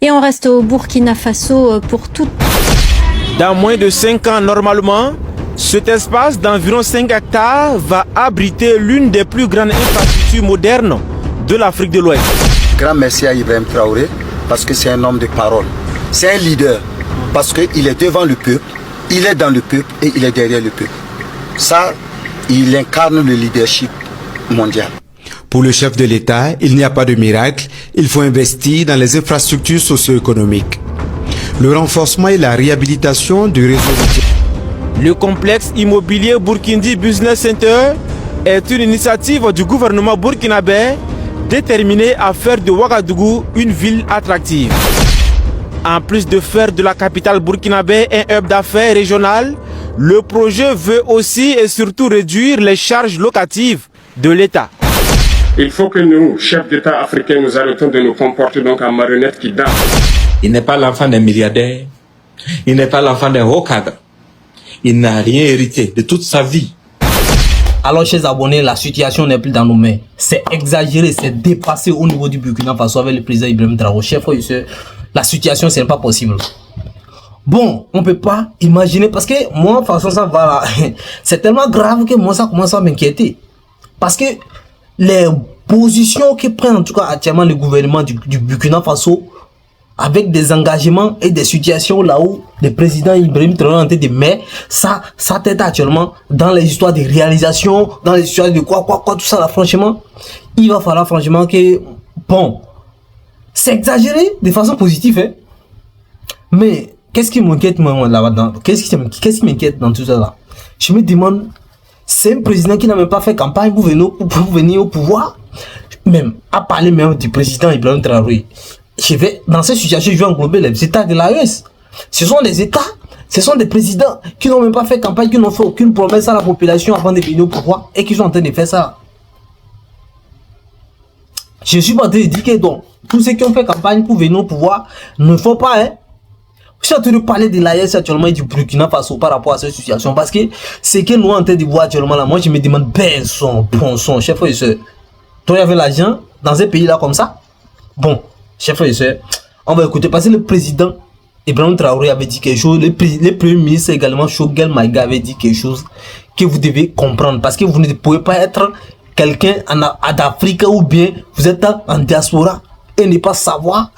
Et on reste au Burkina Faso pour tout. Dans moins de 5 ans, normalement, cet espace d'environ 5 hectares va abriter l'une des plus grandes infrastructures modernes de l'Afrique de l'Ouest. Grand merci à Ibrahim Traoré parce que c'est un homme de parole. C'est un leader parce qu'il est devant le peuple, il est dans le peuple et il est derrière le peuple. Ça, il incarne le leadership mondial. Pour le chef de l'État, il n'y a pas de miracle, il faut investir dans les infrastructures socio-économiques. Le renforcement et la réhabilitation du réseau routier. Le complexe immobilier Burkindi Business Center est une initiative du gouvernement burkinabé déterminée à faire de Ouagadougou une ville attractive. En plus de faire de la capitale burkinabé un hub d'affaires régional, le projet veut aussi et surtout réduire les charges locatives de l'État. Il faut que nous, chefs d'État africains, nous arrêtons de nous comporter donc en marionnettes qui dansent. Il n'est pas l'enfant d'un milliardaire, il n'est pas l'enfant d'un haut cadre. Il n'a rien hérité de toute sa vie. Alors, chers abonnés, la situation n'est plus dans nos mains. C'est exagéré, c'est dépassé au niveau du Burkina Faso avec le président Ibrahim Traoré. Chef, la situation, ce n'est pas possible. Bon, on ne peut pas imaginer, parce que moi, de toute façon, ça va là. C'est tellement grave que moi, ça commence à m'inquiéter. Parce que les positions que prend en tout cas actuellement le gouvernement du Burkina Faso, avec des engagements et des situations là où le président Ibrahim Traoré est en train de mettre ça tête actuellement dans les histoires de réalisation, dans les histoires de quoi, tout ça là, franchement, il va falloir franchement que, bon, c'est exagéré de façon positive, hein. Mais, qu'est-ce qui m'inquiète moi là-dedans? Qu'est-ce qui m'inquiète dans tout ça là? Je me demande, c'est un président qui n'a même pas fait campagne pour venir au pouvoir, même, à parler même du président Ibrahim Traoré. Dans cette situation, je vais englober les États de l'AES. Ce sont des États, ce sont des présidents qui n'ont même pas fait campagne, qui n'ont fait aucune promesse à la population avant de venir au pouvoir et qui sont en train de faire ça. Je suis pas en train de dire que donc, tous ceux qui ont fait campagne pour venir au pouvoir ne font pas, hein. Je suis en train de parler de l'AES actuellement et du Burkina Faso par rapport à cette situation parce que ce que nous sommes en train de voir actuellement là, moi je me demande, ben son, bon son, chef et soeur, toi il y avait l'argent dans un pays là comme ça? Bon. Chef et soeur, on va écouter parce que le président Ibrahim Traoré avait dit quelque chose, le premier ministre également, Choguel Maïga, avait dit quelque chose que vous devez comprendre parce que vous ne pouvez pas être quelqu'un en Afrique ou bien vous êtes en diaspora et ne pas savoir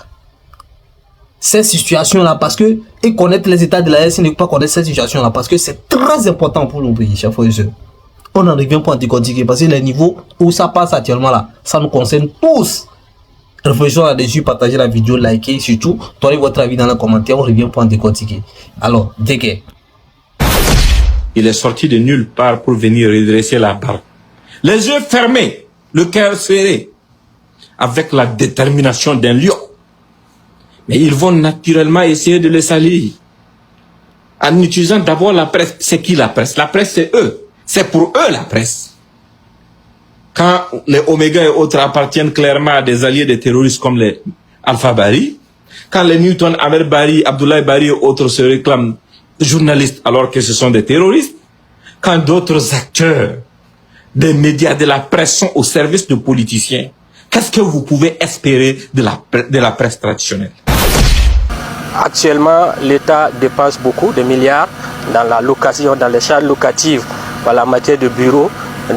cette situation là parce que et connaître les états de la RS et ne pas connaître cette situation là parce que c'est très important pour nos pays, chef et soeur. On en revient pour en décortiquer parce que les niveaux où ça passe actuellement là, ça nous concerne tous. Réfléchissons là-dessus, partagez la vidéo, likez, surtout, donnez votre avis dans les commentaires, on revient pour en décortiquer. Alors, Deke. Il est sorti de nulle part pour venir redresser la barre. Les yeux fermés, le cœur serré, avec la détermination d'un lion. Mais ils vont naturellement essayer de le salir. En utilisant d'abord la presse. C'est qui la presse? La presse, c'est eux. C'est pour eux la presse. Quand les Oméga et autres appartiennent clairement à des alliés des terroristes comme les Alpha Bari, quand les Newton, Amer Bari, Abdoulaye Bari et autres se réclament journalistes alors que ce sont des terroristes, quand d'autres acteurs des médias, de la presse sont au service de politiciens, qu'est-ce que vous pouvez espérer de la presse traditionnelle? Actuellement, l'État dépense beaucoup de milliards dans la location, dans les charges locatives, en la matière de bureaux.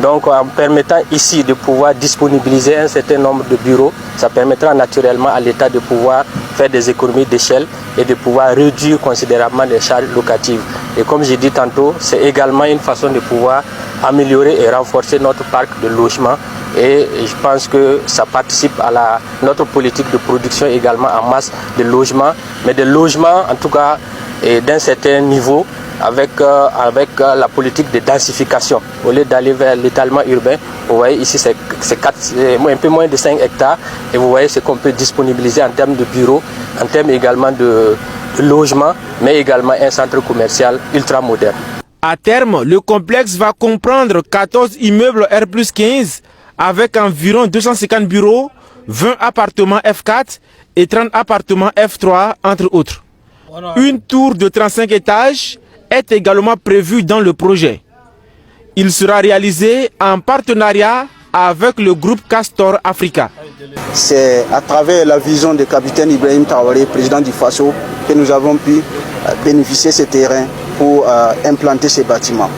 Donc en permettant ici de pouvoir disponibiliser un certain nombre de bureaux, ça permettra naturellement à l'État de pouvoir faire des économies d'échelle et de pouvoir réduire considérablement les charges locatives. Et comme j'ai dit tantôt, c'est également une façon de pouvoir améliorer et renforcer notre parc de logement. Et je pense que ça participe à notre politique de production également en masse de logements, mais de logements en tout cas d'un certain niveau, avec la politique de densification. Au lieu d'aller vers l'étalement urbain, vous voyez ici c'est un peu moins de 5 hectares et vous voyez ce qu'on peut disponibiliser en termes de bureaux, en termes également de logement, mais également un centre commercial ultra moderne. À terme, le complexe va comprendre 14 immeubles R+15 avec environ 250 bureaux, 20 appartements F4 et 30 appartements F3 entre autres. Une tour de 35 étages est également prévu dans le projet. Il sera réalisé en partenariat avec le groupe Castor Africa. C'est à travers la vision du capitaine Ibrahim Traoré, président du Faso, que nous avons pu bénéficier de ce terrain pour implanter ces bâtiments.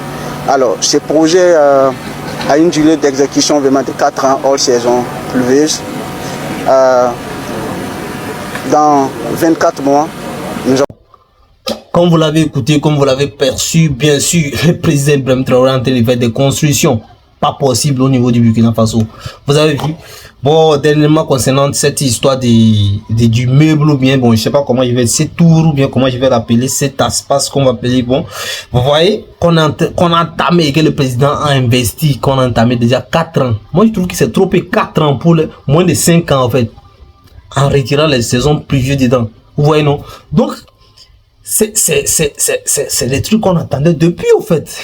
Alors, ce projet a une durée d'exécution vraiment de 4 ans hors saison pluvieuse. Dans 24 mois, nous avons... Comme vous l'avez écouté, comme vous l'avez perçu, bien sûr, le président Ibrahim Traoré est en train de faire des constructions pas possibles au niveau du Burkina Faso. Vous avez vu? Bon, dernièrement, concernant cette histoire du meuble, ou bien, bon, je sais pas comment je vais, cette tour, ou bien comment je vais l'appeler, cet espace qu'on va appeler, bon, vous voyez, qu'on a entamé, que le président a investi, qu'on a entamé déjà 4 ans. Moi, je trouve que c'est trop peu 4 ans pour moins de 5 ans, en fait, en retirant les saisons pluvieuses dedans. Vous voyez, non? Donc, c'est des trucs qu'on attendait depuis, en fait.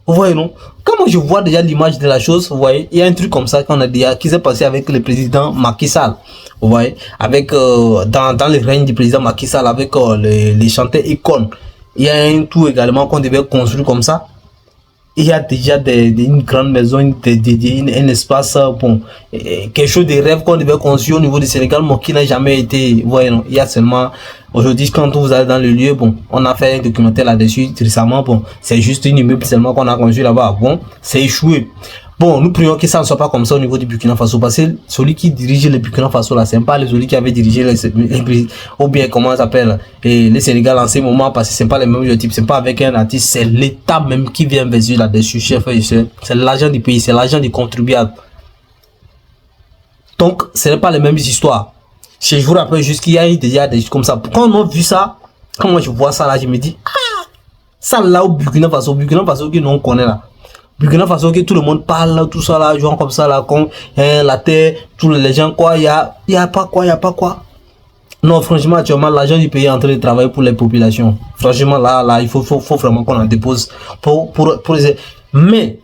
Vous voyez, non? Quand moi je vois déjà l'image de la chose, vous voyez, il y a un truc comme ça qu'on a déjà, qui s'est passé avec le président Macky Sall. Vous voyez, avec, dans le règne du président Macky Sall, avec les chanteurs icônes. Il y a un tout également qu'on devait construire comme ça. Il y a déjà une grande maison, un espace, bon, quelque chose de rêve qu'on devait construire au niveau du Sénégal, mais qui n'a jamais été, vous voyez, non, il y a seulement, aujourd'hui, quand vous allez dans le lieu, bon, on a fait un documentaire là-dessus récemment, bon, c'est juste une immeuble seulement qu'on a construit là-bas, bon, c'est échoué. Bon, nous prions que ça ne soit pas comme ça au niveau du Burkina Faso, parce que celui qui dirige le Burkina Faso là, c'est pas celui qui avait dirigé ou bien comment ça s'appelle, le Sénégal en ce moment, parce que c'est pas les mêmes types, c'est pas avec un artiste, c'est l'État même qui vient investir là-dessus, chef, c'est l'argent du pays, c'est l'argent du contribuable. Donc, ce n'est pas les mêmes histoires. Je vous rappelle juste qu'il y a déjà des choses comme ça. Quand on a vu ça, quand moi je vois ça là, je me dis, ah, ça là au Burkina Faso que nous on connaît là. Burkina Faso que tout le monde parle, tout ça là, genre comme ça là, comme la terre, tous les gens quoi, il y a pas quoi. Non, franchement, actuellement, l'argent du pays est en train de travailler pour les populations. Franchement, là, il faut vraiment qu'on en dépose pour les... Mais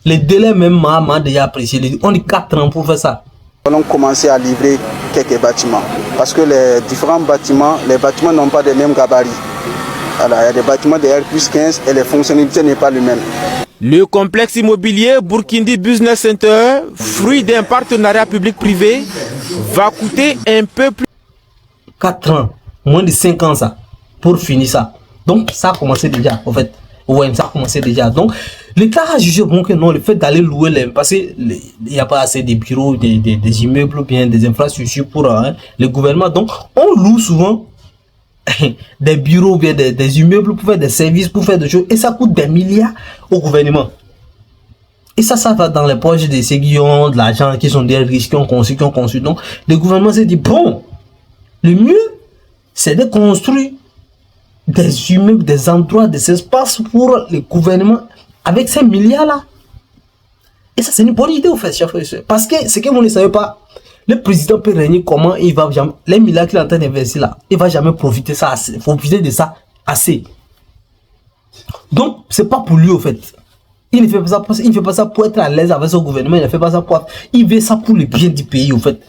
les délais même m'a déjà apprécié. On dit 4 ans pour faire ça. Nous allons commencer à livrer quelques bâtiments. Parce que les différents bâtiments, les bâtiments n'ont pas les mêmes gabarits. Alors, il y a des bâtiments de R+15 et les fonctionnalités n'est pas les mêmes. Le complexe immobilier Burkindi Business Center, fruit d'un partenariat public-privé, va coûter un peu plus... 4 ans, moins de 5 ans ça, pour finir ça. Donc ça a commencé déjà, en fait. Ouais, ça a commencé déjà. Donc l'État a jugé bon que non, le fait d'aller louer les... Parce qu'il n'y a pas assez de bureaux, des immeubles ou bien des infrastructures pour le gouvernement. Donc on loue souvent des bureaux, bien des immeubles pour faire des services, pour faire des choses, et ça coûte des milliards au gouvernement. Et ça va dans les poches de ceux qui ont de l'argent, qui sont des riches, qui ont conçu. Donc le gouvernement s'est dit bon, le mieux c'est de construire des immeubles, des endroits, des espaces pour le gouvernement avec ces milliards là. Et ça c'est une bonne idée au fait, chef. Parce que ce que vous ne savez pas, le président peut régner comment il va jamais, les milliards qu'il est en train d'investir là, il va jamais profiter de ça assez. Donc c'est pas pour lui au fait. Il ne fait pas ça pour être à l'aise avec son gouvernement, il ne fait pas ça pour, il veut ça pour le bien du pays au fait.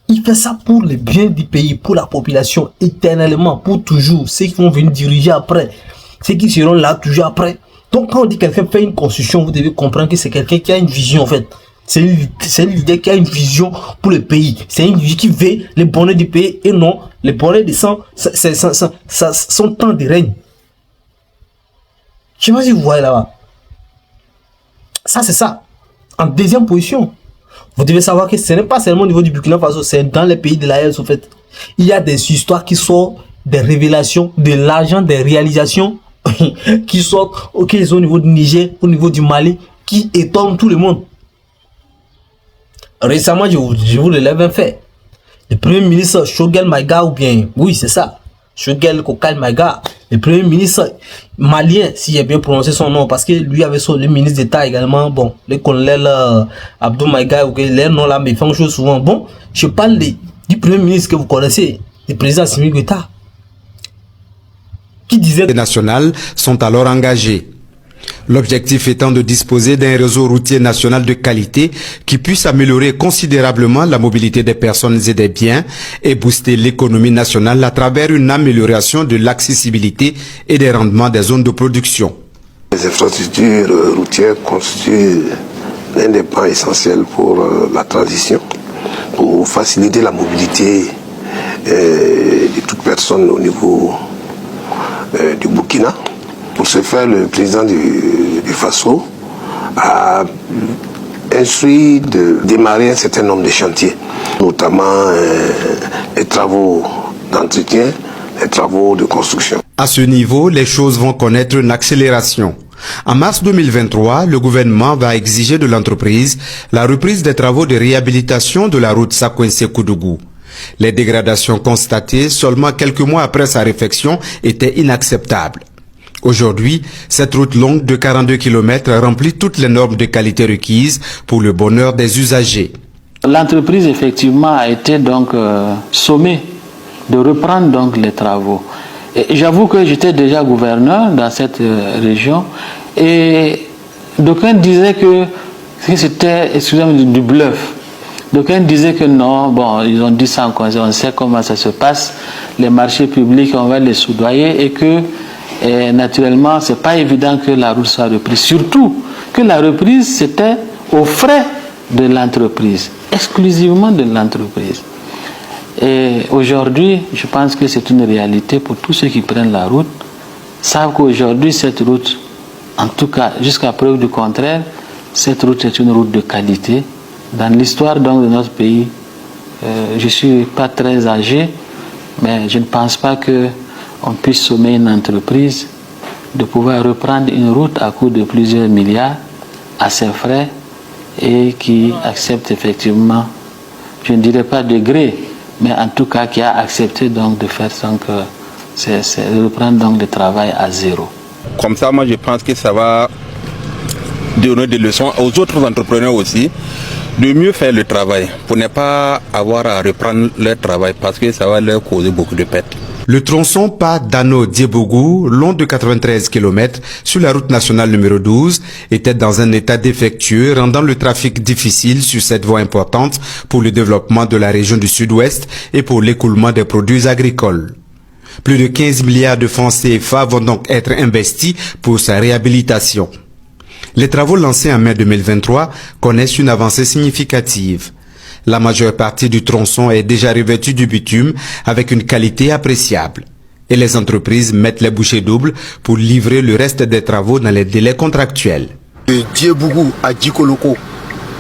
Il fait ça pour le bien du pays, pour la population, éternellement, pour toujours. Ceux qui vont venir diriger après, ceux qui seront là toujours après. Donc quand on dit quelqu'un fait une construction, vous devez comprendre que c'est quelqu'un qui a une vision en fait. C'est une idée qui a une vision pour le pays. C'est une vie qui veut le bonheur du pays et non le bonheur de son temps de règne. Je ne sais pas si vous voyez là-bas. Ça, c'est ça. En deuxième position, vous devez savoir que ce n'est pas seulement au niveau du Burkina Faso, c'est dans les pays de l'AES, en fait. Il y a des histoires qui sortent, des révélations, de l'argent, des réalisations qui sortent au niveau du Niger, au niveau du Mali, qui étonnent tout le monde. Récemment, je vous relève un fait. Le premier ministre Choguel Maïga, ou bien, oui, c'est ça, Choguel Kokal Maïga, le premier ministre malien, si j'ai bien prononcé son nom, parce que lui avait le ministre d'État également, bon, le colonel Abdou Maïga, les noms là, mais ils font chose souvent. Bon, je parle du premier ministre que vous connaissez, le président Assimi Goïta, qui disait... Les nationales sont alors engagées. L'objectif étant de disposer d'un réseau routier national de qualité qui puisse améliorer considérablement la mobilité des personnes et des biens et booster l'économie nationale à travers une amélioration de l'accessibilité et des rendements des zones de production. Les infrastructures routières constituent l'un des points essentiels pour la transition, pour faciliter la mobilité de toute personne au niveau du Burkina. Pour ce faire, le président du Faso a instruit de démarrer un certain nombre de chantiers, notamment les travaux d'entretien, les travaux de construction. À ce niveau, les choses vont connaître une accélération. En mars 2023, le gouvernement va exiger de l'entreprise la reprise des travaux de réhabilitation de la route Sakwense-Koudougou. Les dégradations constatées seulement quelques mois après sa réfection étaient inacceptables. Aujourd'hui, cette route longue de 42 km remplit toutes les normes de qualité requises pour le bonheur des usagers. L'entreprise effectivement a été donc sommée de reprendre donc les travaux. Et j'avoue que j'étais déjà gouverneur dans cette région et d'aucuns disaient que c'était, excusez-moi, du bluff. D'aucuns disaient que non, bon, ils ont dit ça en conseil, on sait comment ça se passe, les marchés publics, on va les soudoyer et que naturellement, c'est pas évident que la route soit reprise. Surtout que la reprise, c'était aux frais de l'entreprise, exclusivement de l'entreprise. Et aujourd'hui, je pense que c'est une réalité pour tous ceux qui prennent la route, savent qu'aujourd'hui, cette route, en tout cas, jusqu'à preuve du contraire, cette route est une route de qualité. Dans l'histoire donc de notre pays, je ne suis pas très âgé, mais je ne pense pas qu'on puisse sommer une entreprise de pouvoir reprendre une route à coût de plusieurs milliards à ses frais et qui accepte effectivement, je ne dirais pas de gré, mais en tout cas qui a accepté donc de faire donc, de reprendre donc le travail à zéro. Comme ça, moi je pense que ça va donner des leçons aux autres entrepreneurs aussi de mieux faire le travail pour ne pas avoir à reprendre leur travail parce que ça va leur causer beaucoup de pertes. Le tronçon pas Dano-Diebougou, long de 93 km sur la route nationale numéro 12, était dans un état défectueux, rendant le trafic difficile sur cette voie importante pour le développement de la région du Sud-Ouest et pour l'écoulement des produits agricoles. Plus de 15 milliards de francs CFA vont donc être investis pour sa réhabilitation. Les travaux lancés en mai 2023 connaissent une avancée significative. La majeure partie du tronçon est déjà revêtue du bitume avec une qualité appréciable. Et les entreprises mettent les bouchées doubles pour livrer le reste des travaux dans les délais contractuels. De Diebougou à Djikoloko,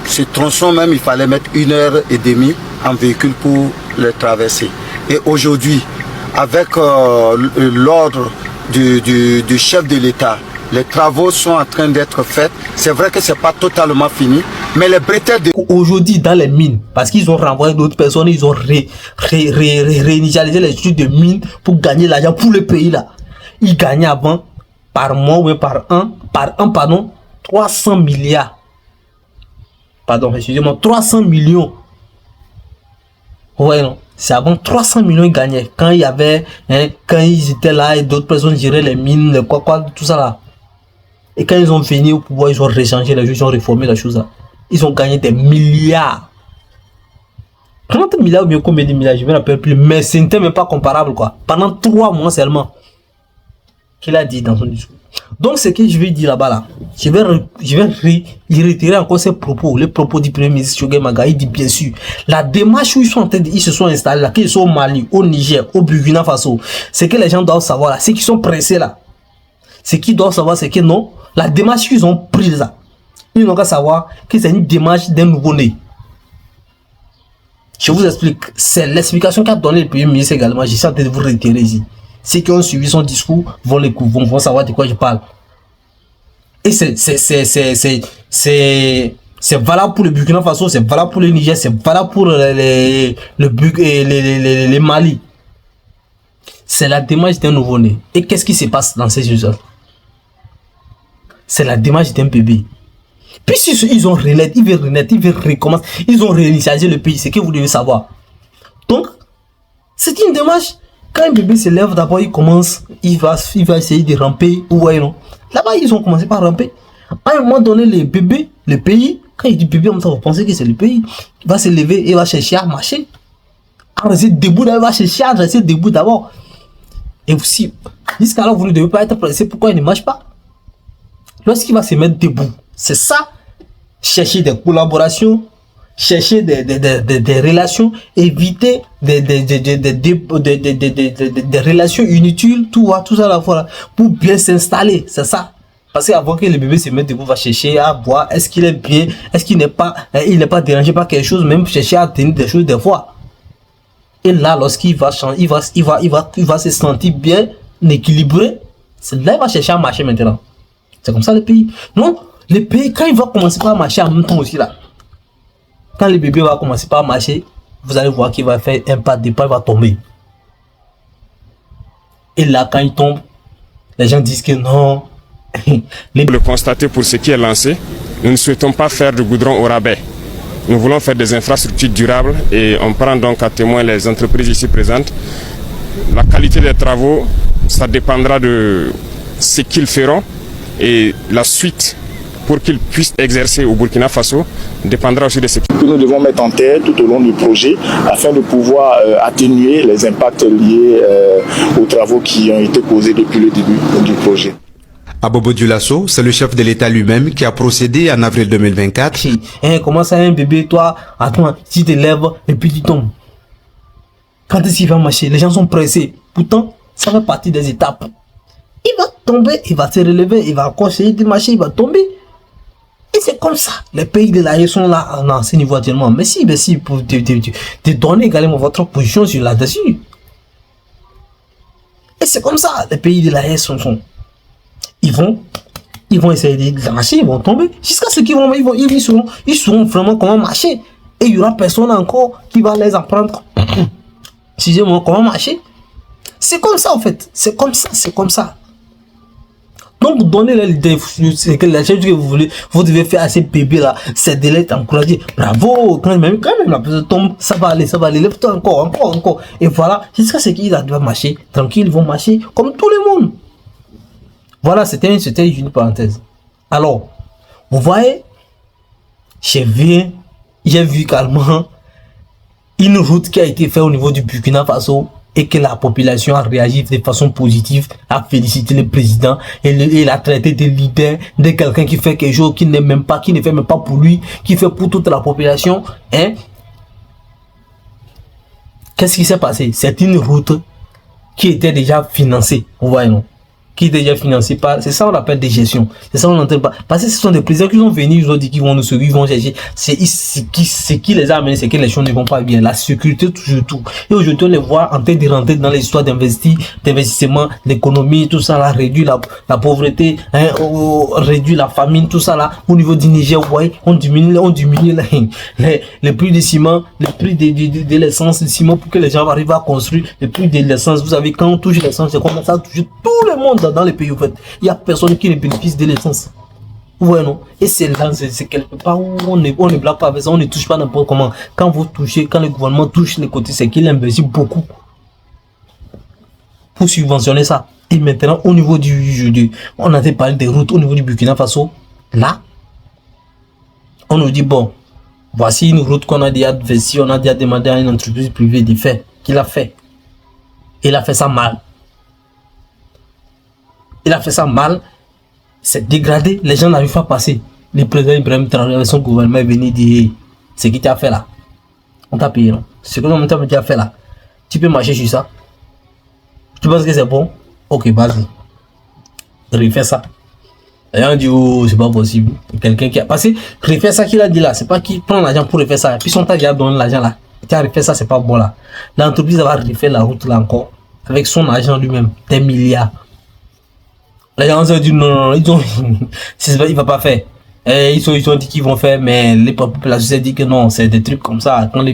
ce tronçon même, il fallait mettre 1h30 en véhicule pour le traverser. Et aujourd'hui, avec l'ordre du chef de l'État, les travaux sont en train d'être faits. C'est vrai que ce n'est pas totalement fini, mais les bretelles de... Aujourd'hui, dans les mines, parce qu'ils ont renvoyé d'autres personnes, ils ont réinitialisé les études de mines pour gagner l'argent pour le pays là. Ils gagnaient avant, par mois ou par an, pardon, 300 milliards. Pardon, excusez-moi, 300 millions. Ouais, non. C'est avant 300 millions ils gagnaient. Quand il y avait, quand ils étaient là et d'autres personnes géraient les mines, tout ça là. Et quand ils ont venu au pouvoir, ils ont rechangé les choses, ils ont réformé la chose là. Ils ont gagné des milliards. 30 milliards ou bien combien de milliards, je ne me rappelle plus. Mais ce n'était même pas comparable quoi. Pendant 3 mois seulement. Qu'il a dit dans son discours. Donc ce que je vais dire là-bas là. Je vais retirer encore ces propos. Les propos du premier ministre Choguel Maga. Il dit bien sûr. La démarche où ils se sont installés là. Qu'ils sont au Mali, au Niger, au Burkina Faso. C'est que les gens doivent savoir là. C'est qu'ils sont pressés là. Ce qu'ils doivent savoir c'est que non. La démarche qu'ils ont prise là. Ils n'ont qu'à savoir que c'est une démarche d'un nouveau-né. Je vous explique. C'est l'explication qu'a donné le premier ministre également. J'essaie de vous retirer ici. Ceux qui ont suivi son discours vont savoir de quoi je parle. Et c'est valable pour le Burkina Faso, c'est valable pour le Niger, c'est valable pour les Mali. C'est la démarche d'un nouveau-né. Et qu'est-ce qui se passe dans ces choses? C'est la démarche d'un bébé. Puis ils ont renaître, ils veulent recommencer, ils ont réinitialisé le pays, c'est ce que vous devez savoir. Donc, c'est une démarche. Quand un bébé se lève, d'abord il commence, il va essayer de ramper, ouais non. Là-bas ils ont commencé par ramper. À un moment donné, les bébés, le pays, quand il dit bébé, vous pensez que c'est le pays, il va se lever et va chercher à marcher. À rester debout, il va chercher à rester debout d'abord. Et aussi, jusqu'alors, vous ne devez pas être pressé. Pourquoi il ne marche pas? Lorsqu'il va se mettre debout, c'est ça. Chercher des collaborations, chercher des relations, éviter des relations inutiles, tout ça la fois, pour bien s'installer. C'est ça. Parce qu'avant que le bébé se mette debout, va chercher à voir est-ce qu'il est bien, est-ce qu'il n'est pas, dérangé par quelque chose, même chercher à tenir des choses des fois. Et là, lorsqu'il va changer, il va se sentir bien équilibré. C'est là qu'il va chercher à marcher maintenant. C'est comme ça le pays. Non, le pays, quand il va commencer par marcher en même temps aussi là, quand le bébé va commencer par marcher, vous allez voir qu'il va faire un pas de pas, il va tomber. Et là, quand il tombe, les gens disent que non. Le constater pour ce qui est lancé, nous ne souhaitons pas faire du goudron au rabais. Nous voulons faire des infrastructures durables et on prend donc à témoin les entreprises ici présentes. La qualité des travaux, ça dépendra de ce qu'ils feront et la suite pour qu'ils puissent exercer au Burkina Faso dépendra aussi de ce que nous devons mettre en tête tout au long du projet afin de pouvoir atténuer les impacts liés aux travaux qui ont été posés depuis le début du projet. Abobo Dioulasso, c'est le chef de l'État lui-même qui a procédé en avril 2024. Comment ça, un bébé, toi, attends, tu te lèves et puis tu tombes. Quand est-ce qu'il va marcher? Les gens sont pressés. Pourtant, ça fait partie des étapes. Il va tomber, il va se relever, il va encore essayer de marcher, il va tomber. Et c'est comme ça. Les pays de l'AE sont là à ce niveau actuellement. Merci pour te donner également votre position sur là-dessus. Et c'est comme ça. Les pays de l'AE sont. Ils vont essayer de marcher, ils vont tomber. Jusqu'à ce qu'ils vont, ils sauront vraiment comment marcher. Et il y aura personne encore qui va les apprendre. Excusez-moi, comment marcher. C'est comme ça en fait. C'est comme ça. Donc, donnez l'idée, la chose que vous voulez, vous devez faire à ces bébés là, c'est de les encourager. Bravo, quand même la personne tombe, ça va aller, lève-toi encore. Et voilà, jusqu'à ce qu'ils doivent marcher, tranquille, ils vont marcher comme tout le monde. Voilà, c'était une parenthèse. Alors, vous voyez, j'ai vu également une route qui a été faite au niveau du Burkina Faso et que la population a réagi de façon positive, a félicité le président et l'a traité de leader, de quelqu'un qui fait quelque chose qui ne fait même pas pour lui, qui fait pour toute la population. Hein? Qu'est-ce qui s'est passé? C'est une route qui était déjà financée, vous voyez non? Qui est déjà financé par, c'est ça on appelle des gestions, c'est ça on n'entend pas, parce que ce sont des présidents qui sont venus, ils ont dit qu'ils vont nous suivre, ils vont chercher, ce qui les a amenés, c'est que les choses ne vont pas bien, la sécurité toujours tout, et aujourd'hui on les voit en train de rentrer dans les histoires d'investissement, l'économie, tout ça là, réduire la pauvreté, hein, réduire la famine, tout ça là, au niveau du Niger, vous voyez, on diminue les prix du ciment, les prix de l'essence, du ciment pour que les gens arrivent à construire, les prix de l'essence, vous savez, quand on touche l'essence, c'est comme ça, touche tout le monde dans les pays, en fait, il n'y a personne qui ne bénéficie de l'essence. Vous voyez, non? Et c'est là, c'est quelque part où on ne blague pas avec ça, on ne touche pas n'importe comment. Quand le gouvernement touche les côtés, c'est qu'il investit beaucoup pour subventionner ça. Et maintenant, au niveau on a parlé des routes, au niveau du Burkina Faso, là, on nous dit, bon, voici une route qu'on a déjà investi, on a déjà demandé à une entreprise privée de faire, qu'il a fait. Il a fait ça mal. Il a fait ça mal, c'est dégradé, les gens n'arrivent pas à passer. Le président Ibrahim Traoré avec son gouvernement est venu dire, ce qui t'a fait là, on t'a payé, non? Ce que l'on t'a fait là, tu peux marcher sur ça? Tu penses que c'est bon? Ok, vas-y. Refais ça. Et on dit, oh, c'est pas possible. Quelqu'un qui a passé, refais ça qu'il a dit là, c'est pas qu'il prend l'argent pour refaire ça. Et puis son t'a déjà donné l'argent là. Tu as refait ça, c'est pas bon là. L'entreprise va refaire la route là encore, avec son argent lui-même, des milliards. Les gens ont dit non, il va pas faire. Et ils ont dit qu'ils vont faire, mais la société dit que non, c'est des trucs comme ça. Quand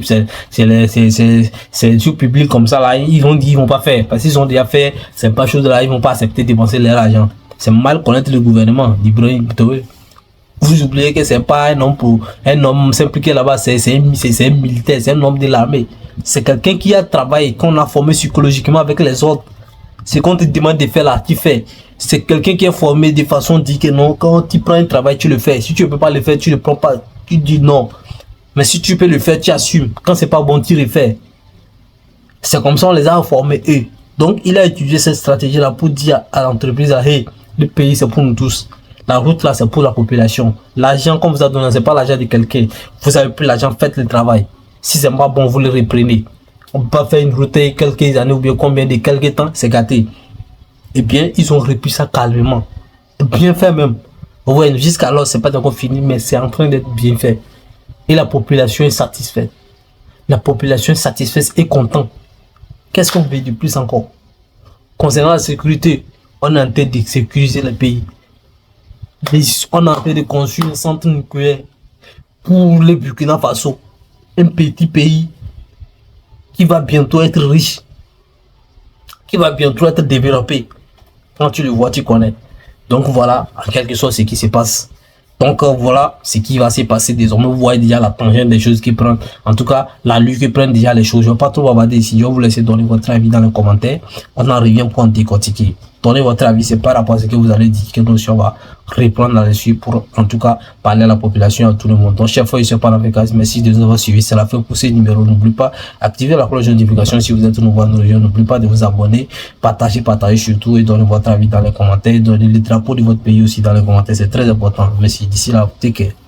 c'est des trucs publics comme ça là, ils ont dit qu'ils vont pas faire. Parce qu'ils ont déjà fait, c'est pas chose là, ils vont pas accepter de dépenser leur argent. C'est mal connaître le gouvernement d'Ibrahim Traoré. Vous oubliez que c'est pas un homme s'impliquer là-bas, c'est un militaire, c'est un homme de l'armée. C'est quelqu'un qui a travaillé, qu'on a formé psychologiquement avec les autres. Ce qu'on te demande de faire là, tu fais. C'est quelqu'un qui est formé de façon dit que non, quand tu prends un travail, tu le fais. Si tu ne peux pas le faire, tu ne le prends pas. Tu dis non. Mais si tu peux le faire, tu assumes. Quand c'est pas bon, tu le fais. C'est comme ça on les a formés eux. Donc il a utilisé cette stratégie là pour dire à l'entreprise, hey, le pays c'est pour nous tous. La route là c'est pour la population. L'argent qu'on vous a donné, c'est pas l'argent de quelqu'un. Vous avez pris l'argent, faites le travail. Si c'est pas bon, vous le reprenez. On peut pas faire une route quelques années ou bien combien de quelques temps, c'est gâté. Eh bien, ils ont repris ça calmement. Bien fait même. Ouais, jusqu'alors, c'est pas encore fini, mais c'est en train d'être bien fait. Et la population est satisfaite. La population est satisfaite et contente. Qu'est-ce qu'on veut de plus encore? Concernant la sécurité, on est en train de sécuriser le pays. On est en train de construire un centre nucléaire pour le Burkina Faso. Un petit pays qui va bientôt être riche, qui va bientôt être développé. Quand tu le vois, tu connais. Donc voilà, en quelque sorte, ce qui se passe. Donc voilà ce qui va se passer désormais. Vous voyez déjà la tangente des choses qui prennent. En tout cas, la lutte qui prennent déjà les choses. Je ne vais pas trop bavarder ici. Je vais vous laisser donner votre avis dans les commentaires. On en revient pour en décortiquer. Donnez votre avis. C'est par rapport à ce que vous allez dire que nous on va reprendre là-dessus pour en tout cas parler à la population, à tout le monde. Donc chaque fois, je suis pas dans le merci de nous avoir suivis. C'est la fin pour ce numéro. N'oubliez pas d'activer la cloche de notification si vous êtes nouveau à nos régions. N'oubliez pas de vous abonner, partagez surtout et donnez votre avis dans les commentaires. Donnez le drapeau de votre pays aussi dans les commentaires. C'est très important. Merci. D'ici là, take care.